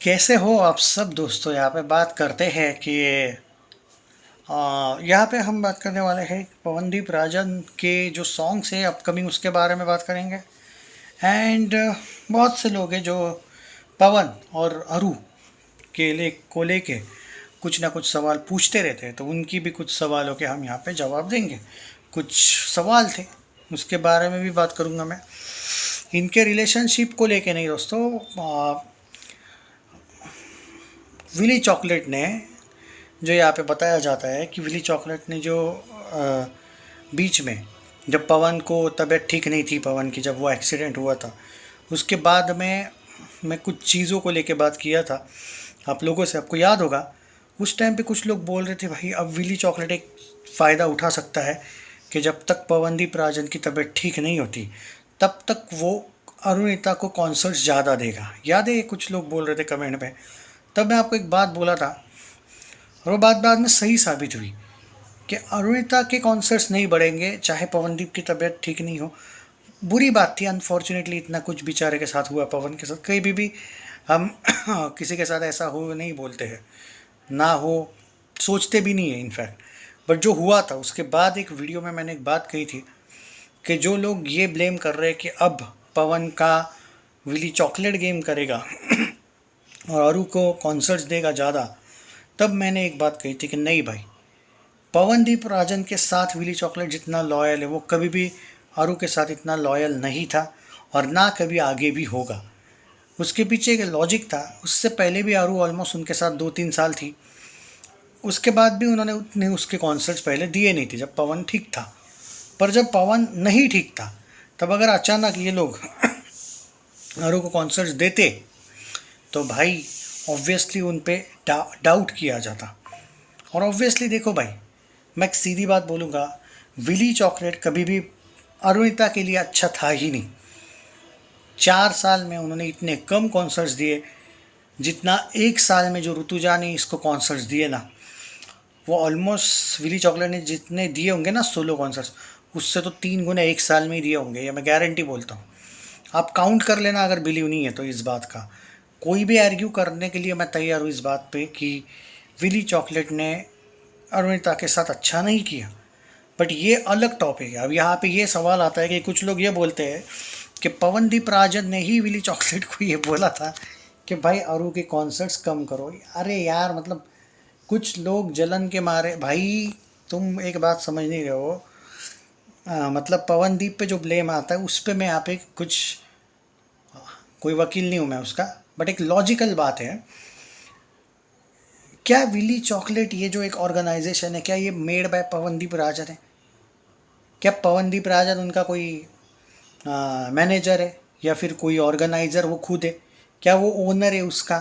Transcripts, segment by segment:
कैसे हो आप सब दोस्तों। यहाँ पे बात करते हैं कि यहाँ पे हम बात करने वाले हैं पवनदीप राजन के जो सॉन्ग्स हैं अपकमिंग, उसके बारे में बात करेंगे। एंड बहुत से लोग हैं जो पवन और अरू को लेके कुछ ना कुछ सवाल पूछते रहते हैं, तो उनकी भी कुछ सवालों के हम यहाँ पे जवाब देंगे। कुछ सवाल थे, उसके बारे में भी बात करूँगा मैं। इनके रिलेशनशिप को लेके नहीं दोस्तों, विली चॉकलेट ने, जो यहाँ पे बताया जाता है कि विली चॉकलेट ने जो बीच में जब पवन को तबीयत ठीक नहीं थी, पवन की जब वो एक्सीडेंट हुआ था, उसके बाद में मैं कुछ चीज़ों को लेके बात किया था आप लोगों से। आपको याद होगा उस टाइम पे कुछ लोग बोल रहे थे भाई अब विली चॉकलेट एक फ़ायदा उठा सकता है कि जब तक पवनदीप राजन की तबीयत ठीक नहीं होती तब तक वो अरुणिता को कॉन्सर्ट्स ज़्यादा देगा। याद है ये कुछ लोग बोल रहे थे कमेंट में। तब मैं आपको एक बात बोला था और वो बात बाद में सही साबित हुई कि अरुणिता के कॉन्सर्ट्स नहीं बढ़ेंगे चाहे पवनदीप की तबीयत ठीक नहीं हो। बुरी बात थी, अनफॉर्चुनेटली इतना कुछ बेचारे के साथ हुआ, पवन के साथ। कहीं भी हम किसी के साथ ऐसा हो नहीं बोलते हैं, ना हो सोचते भी नहीं है इनफैक्ट। बट जो हुआ था उसके बाद एक वीडियो में मैंने एक बात कही थी कि जो लोग ये ब्लेम कर रहे हैं कि अब पवन का विली चॉकलेट गेम करेगा और अरू को कॉन्सर्ट्स देगा ज़्यादा, तब मैंने एक बात कही थी कि नहीं भाई, पवनदीप राजन के साथ विली चॉकलेट जितना लॉयल है वो कभी भी अरू के साथ इतना लॉयल नहीं था और ना कभी आगे भी होगा। उसके पीछे एक लॉजिक था। उससे पहले भी अरू ऑलमोस्ट उनके साथ 2-3 साल थी, उसके बाद भी उन्होंने उतने उसके कॉन्सर्ट्स पहले दिए नहीं थे जब पवन ठीक था। पर जब पवन नहीं ठीक था तब अगर अचानक ये लोग अरू को कॉन्सर्ट्स देते तो भाई ऑब्वियसली उन पे डाउट किया जाता। और ऑब्वियसली देखो भाई, मैं एक सीधी बात बोलूँगा, विली चॉकलेट कभी भी अरुणिता के लिए अच्छा था ही नहीं। 4 साल में उन्होंने इतने कम कॉन्सर्ट्स दिए जितना एक साल में जो ऋतुजा ने इसको कॉन्सर्ट्स दिए ना, वो ऑलमोस्ट विली चॉकलेट ने जितने दिए होंगे ना सोलो कॉन्सर्ट्स, उससे तो 3 गुना एक साल में ही दिए होंगे, ये मैं गारंटी बोलता हूँ। आप काउंट कर लेना अगर बिलीव नहीं है तो इस बात का। कोई भी आर्ग्यू करने के लिए मैं तैयार हूँ इस बात पे कि विली चॉकलेट ने अरुणिता के साथ अच्छा नहीं किया। बट ये अलग टॉपिक है। अब यहाँ पे ये सवाल आता है कि कुछ लोग ये बोलते हैं कि पवनदीप राजन ने ही विली चॉकलेट को ये बोला था कि भाई अरू के कॉन्सर्ट्स कम करो। अरे यार, मतलब कुछ लोग जलन के मारे, भाई तुम एक बात समझ नहीं रहे हो। मतलब पवनदीप पे जो ब्लेम आता है उस पे मैं यहाँ पे कुछ, कोई वकील नहीं हूँ मैं उसका, बट एक लॉजिकल बात है। क्या विली चॉकलेट ये जो एक ऑर्गेनाइजेशन है, क्या ये मेड बाय पवनदीप राजन है? क्या पवनदीप राजन उनका कोई मैनेजर है या फिर कोई ऑर्गेनाइज़र वो खुद है? क्या वो ओनर है उसका?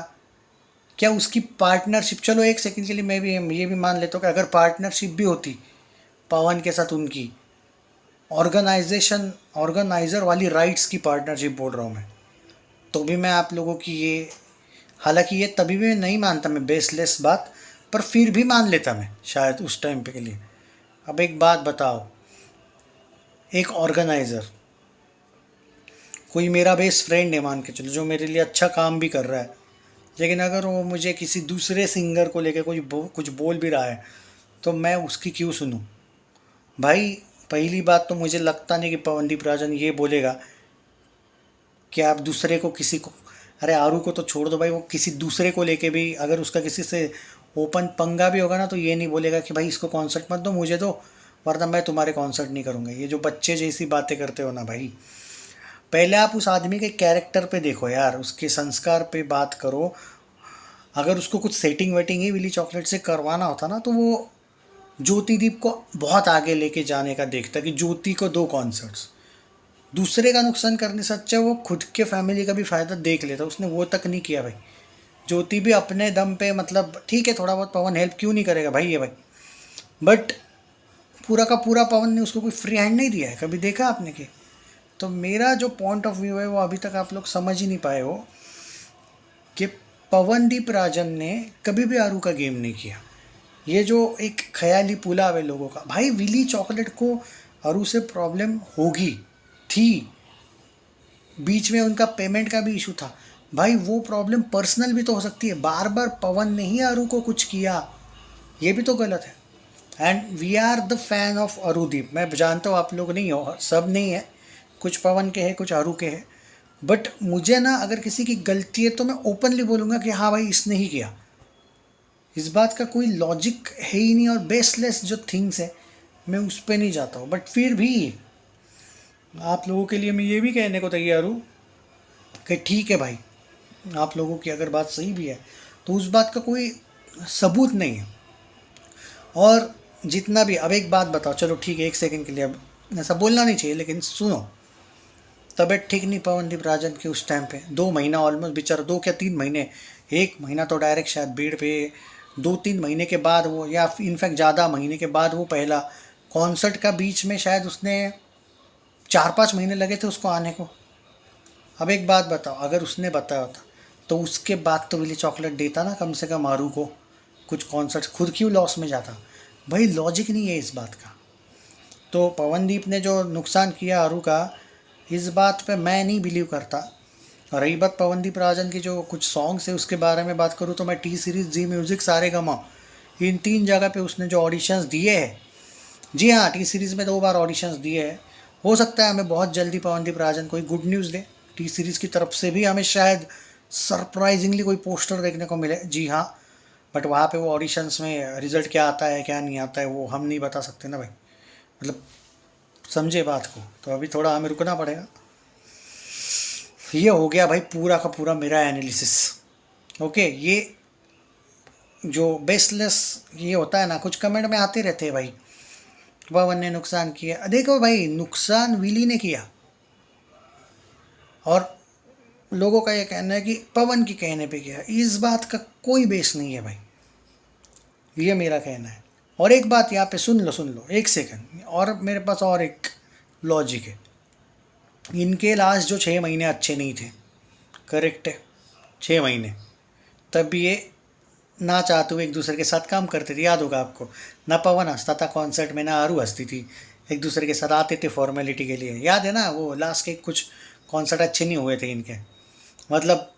क्या उसकी पार्टनरशिप, चलो एक सेकंड के लिए मैं भी ये भी मान लेता हूँ कि अगर पार्टनरशिप भी होती पवन के साथ उनकी, ऑर्गेनाइज़र वाली राइट्स की पार्टनरशिप बोल रहा हूँ मैं, तो भी मैं आप लोगों की ये, हालांकि ये तभी भी नहीं मानता मैं, बेसलेस बात, पर फिर भी मान लेता मैं शायद उस टाइम पे के लिए। अब एक बात बताओ, एक ऑर्गेनाइज़र, कोई मेरा बेस्ट फ्रेंड है मान के चलो, जो मेरे लिए अच्छा काम भी कर रहा है, लेकिन अगर वो मुझे किसी दूसरे सिंगर को लेकर कुछ बोल भी रहा है तो मैं उसकी क्यों सुनूं? भाई पहली बात तो मुझे लगता नहीं कि पवनदीप राजन ये बोलेगा कि आप दूसरे को, किसी को, अरे आरू को तो छोड़ दो भाई, वो किसी दूसरे को लेके भी अगर उसका किसी से ओपन पंगा भी होगा ना तो ये नहीं बोलेगा कि भाई इसको कॉन्सर्ट मत दो, मुझे दो, वरना मैं तुम्हारे कॉन्सर्ट नहीं करूँगा। ये जो बच्चे जैसी बातें करते हो ना भाई, पहले आप उस आदमी के कैरेक्टर पे देखो यार, उसके संस्कार पे बात करो। अगर उसको कुछ सेटिंग वेटिंग ही विली चॉकलेट से करवाना होता ना तो वो ज्योतिदीप को बहुत आगे लेके जाने का देखता कि ज्योति को दो कॉन्सर्ट्स। दूसरे का नुकसान करने से अच्छा वो खुद के फैमिली का भी फ़ायदा देख लेता, उसने वो तक नहीं किया भाई। ज्योति भी अपने दम पे, मतलब ठीक है थोड़ा बहुत पवन हेल्प क्यों नहीं करेगा भाई ये भाई, बट पूरा का पूरा पवन ने उसको कोई फ्री हैंड नहीं दिया है, कभी देखा आपने कि? तो मेरा जो पॉइंट ऑफ व्यू है वो अभी तक आप लोग समझ ही नहीं पाए हो कि पवनदीप राजन ने कभी भी आरू का गेम नहीं किया। ये जो एक ख्याली पुलाव है लोगों का, भाई विली चॉकलेट को आरू से प्रॉब्लम होगी थी, बीच में उनका पेमेंट का भी इशू था, भाई वो प्रॉब्लम पर्सनल भी तो हो सकती है, बार बार पवन ने ही अरु को कुछ किया, ये भी तो गलत है। And we are the fan of Arudeep, मैं जानता हूँ आप लोग नहीं हो, सब नहीं है, कुछ पवन के हैं कुछ अरु के हैं, बट मुझे ना अगर किसी की गलती है तो मैं ओपनली बोलूँगा कि हाँ भाई इसने ही किया। इस बात का कोई लॉजिक है ही नहीं, और बेसलेस जो थिंग्स है मैं उस पर नहीं जाता हूँ। बट फिर भी आप लोगों के लिए मैं ये भी कहने को तैयार हूँ कि ठीक है भाई, आप लोगों की अगर बात सही भी है तो उस बात का कोई सबूत नहीं है। और जितना भी, अब एक बात बताओ, चलो ठीक है एक सेकंड के लिए, अब ऐसा बोलना नहीं चाहिए लेकिन सुनो, तबीयत ठीक नहीं पवनदीप राजन की उस टाइम पे, 2 महीना ऑलमोस्ट बेचारा, 2 क्या 3 महीने, 1 महीना तो डायरेक्ट शायद बेड पे, 2-3 महीने के बाद वो, या इनफैक्ट ज़्यादा महीने के बाद वो पहला कॉन्सर्ट का बीच में शायद उसने 4-5 महीने लगे थे उसको आने को। अब एक बात बताओ, अगर उसने बताया होता तो उसके बाद तो विली चॉकलेट देता ना कम से कम आरू को कुछ कॉन्सर्ट, खुद क्यों लॉस में जाता? भाई लॉजिक नहीं है इस बात का। तो पवनदीप ने जो नुकसान किया आरू का, इस बात पे मैं नहीं बिलीव करता। और रही बात पवनदीप राजन की जो कुछ सॉन्ग्स है उसके बारे में बात करूँ तो मैं टी सीरीज़, जी म्यूज़िक, सारेगामा, इन 3 जगह पे उसने जो ऑडिशंस दिए हैं, जी हाँ टी सीरीज़ में 2 बार ऑडिशंस दिए हैं, हो सकता है हमें बहुत जल्दी पवनदीप राजन कोई गुड न्यूज़ दे, टी सीरीज़ की तरफ से भी हमें शायद सरप्राइजिंगली कोई पोस्टर देखने को मिले, जी हाँ। बट वहाँ पे वो ऑडिशंस में रिज़ल्ट क्या आता है क्या नहीं आता है वो हम नहीं बता सकते ना भाई, मतलब समझे बात को, तो अभी थोड़ा हमें रुकना पड़ेगा। ये हो गया भाई पूरा का पूरा मेरा एनालिसिस। ओके, ये जो बेसलेस ये होता है ना, कुछ कमेंट में आते रहते हैं भाई, पवन ने नुकसान किया, देखो भाई नुकसान विली ने किया, और लोगों का ये कहना है कि पवन के कहने पे किया, इस बात का कोई बेस नहीं है भाई, ये मेरा कहना है। और एक बात यहाँ पे सुन लो एक सेकंड, और मेरे पास और एक लॉजिक है, इनके लास्ट जो 6 महीने अच्छे नहीं थे, करेक्ट है, 6 महीने, तब भी ये ना चाहते हुए एक दूसरे के साथ काम करते थे, याद होगा आपको, ना पवन हंसता था कॉन्सर्ट में, ना आरू हंसती थी, एक दूसरे के साथ आते थे फॉर्मेलिटी के लिए, याद है ना, वो लास्ट के कुछ कॉन्सर्ट अच्छे नहीं हुए थे इनके, मतलब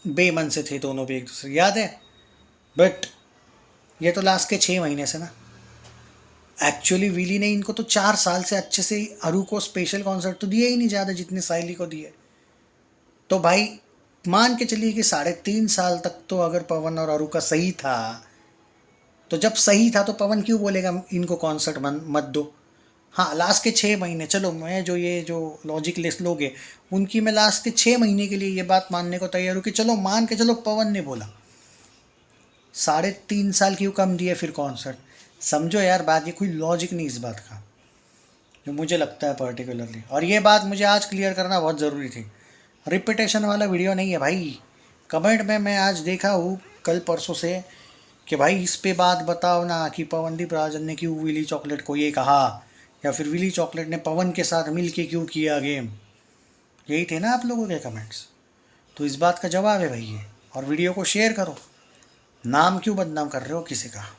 बेमन से थे दोनों भी एक दूसरे, याद है। बट ये तो लास्ट के 6 महीने से ना, एक्चुअली विली ने इनको तो 4 साल से अच्छे से अरू को स्पेशल कॉन्सर्ट तो दिए ही नहीं ज़्यादा जितने साइली को दिए। तो भाई मान के चलिए कि 3.5 साल तक तो अगर पवन और अरू का सही था, तो जब सही था तो पवन क्यों बोलेगा इनको कॉन्सर्ट मत दो? हाँ लास्ट के 6 महीने, चलो मैं जो ये जो लॉजिक लेस लोग हैं उनकी मैं लास्ट के 6 महीने के लिए ये बात मानने को तैयार हूँ कि चलो मान के चलो पवन ने बोला, 3.5 साल क्यों कम दिए फिर कॉन्सर्ट? समझो यार बात, ये कोई लॉजिक नहीं इस बात का, जो मुझे लगता है पर्टिकुलरली। और ये बात मुझे आज क्लियर करना बहुत ज़रूरी थी, रिपीटेशन वाला वीडियो नहीं है भाई। कमेंट में मैं आज देखा हूँ कल परसों से कि भाई इस पे बात बताओ ना कि पवनदीप राजन ने क्यों विली चॉकलेट को ये कहा, या फिर विली चॉकलेट ने पवन के साथ मिल के क्यों किया गेम, यही थे ना आप लोगों के कमेंट्स। तो इस बात का जवाब है भाई ये, और वीडियो को शेयर करो, नाम क्यों बदनाम कर रहे हो किसी का।